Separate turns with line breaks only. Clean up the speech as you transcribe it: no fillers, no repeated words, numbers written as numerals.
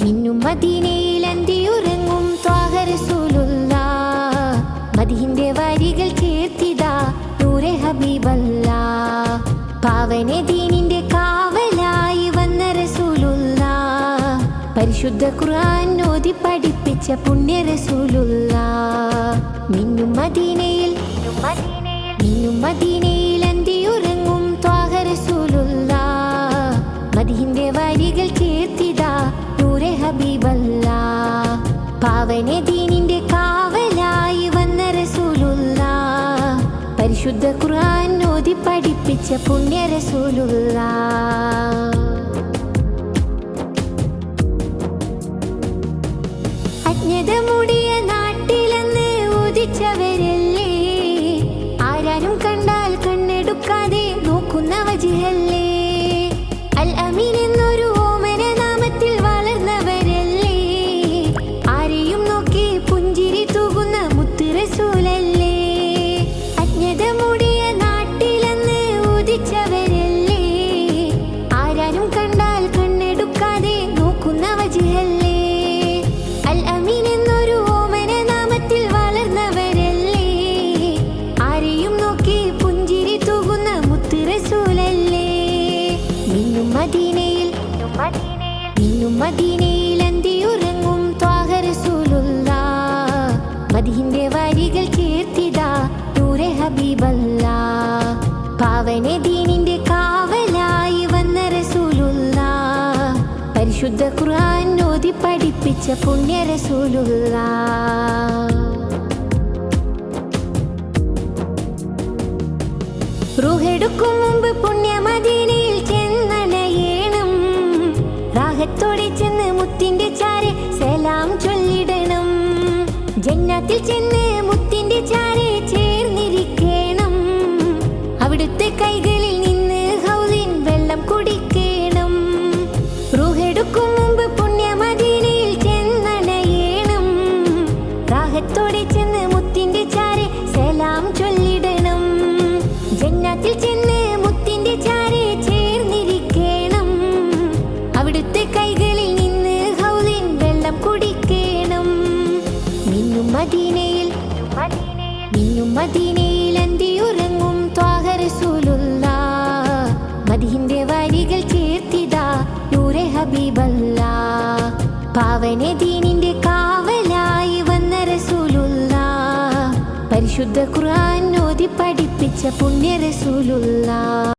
മിന്നും മദീനയിൽ അന്തിയുറങ്ങും ത്വാഹ റസൂലുള്ളാഹ്. മദീഹിന്റെ വരികൾ ചേർത്തിതാ നൂറെ ഹബീബല്ലാഹ്. പാവന ദീനിന്റെ കാവലായി വന്ന റസൂലുള്ളാഹ്. പരിശുദ്ധ ഖുർആൻ ഓതി പഠിപ്പിച്ച പുണ്യ റസൂലുള്ളാഹ്. മിന്നും മദീനയിൽ അന്തിയുറങ്ങും ത്വാഹ റസൂലുള്ളാഹ്. മദീഹിന്റെ വരികൾ ചേർത്തിതാ നൂറെ ഹബീബല്ലാഹ്. പാവന ദീനിന്റെ കാവലായി വന്ന റസൂലുള്ളാഹ്. പരിശുദ്ധ ഖുർആൻ ഓതി പഠിപ്പിച്ച പുണ്യ റസൂലുള്ളാഹ്. അജ്ഞത മൂടിയ നാട്ടിലെന്ന് ഉദിച്ചവരല്ലേ, ആരാരും കണ്ടാൽ കണ്ണെടുക്കാതെ നോക്കുന്ന വജിഹല്ലേ. അൽ അമീൻ എന്നൊരു ഓമന നാമത്തിൽ വളർന്നവരല്ലേ, ആരെയും നോക്കി പുഞ്ചിരി തൂകുന്ന മുത്ത് റസൂലല്ലേ. അജ്ഞത മൂടിയ നാട്ടിലെന്ന് ഉദിച്ചവരല്ലേ, ആരാരും കണ്ടാൽ കണ്ണെടുക്കാതെ നോക്കുന്ന വജിഹല്ലേ. അൽ അമീൻ എന്നൊരു ഓമന നാമത്തിൽ വളർന്നവരല്ലേ, ആരെയും നോക്കി പുഞ്ചിരി തൂകുന്ന മുത്ത് റസൂലല്ലേ. മിന്നും മദീനയിൽ അന്തിയുറങ്ങും ത്വാഹ റസൂലുള്ളാഹ്. മദീഹിന്റെ വരികൾ ചേർത്തിതാ നൂറെ ഹബീബല്ലാഹ്. പാവന ദീനിന്റെ കാവലായി വന്ന റസൂലുള്ളാഹ്. പരിശുദ്ധ ഖുർആൻ ഓതി പഠിപ്പിച്ച പുണ്യ റസൂലുള്ളാഹ്. റൂഹെടുക്കും മുമ്പ് പുണ്യ മദീനയിൽ ചെന്നണയേണം. റാഹത്തോടെ ചെന്ന് മുത്തിന്റെ ചാരെ സലാം ചൊല്ലിടണം. ജന്നത്തിൽ ചെന്ന് മുത്തിന്റെ ചാരെ ചേർന്നിരിക്കണം. അവിടുത്തെ കൈകളിൽ നിന്ന് ഹൗലിൻ വെള്ളം കുടിക്കണം. റൂഹെടുക്കും മുമ്പ് പുണ്യ മദീനയിൽ ചെന്നണയേണം. റാഹത്തോടെ ചെന്ന് മുത്തിന്റെ ചാരെ സലാം ചൊല്ലിടണം. ജന്നത്തിൽ ചെന്ന് മുത്തിന്റെ ചാരെ ചേർന്നിരിക്കണം. അവിടുത്തെ കൈകളിൽ നിന്ന് ഹൗലിൻ വെള്ളം കുടിക്കണം. മിന്നും മദീനയിൽ അന്തിയുറങ്ങും ത്വാഹ റസൂലുള്ളാഹ്. മദീഹിന്റെ വരികൾ ചേർത്തിതാ നൂറെ ഹബീബല്ലാഹ്. പാവന ദീനിന്റെ കാവലായി വന്ന റസൂലുള്ളാഹ്. പരിശുദ്ധ ഖുർആൻ ഓതി പഠിപ്പിച്ച പുണ്യ റസൂലുള്ളാഹ്.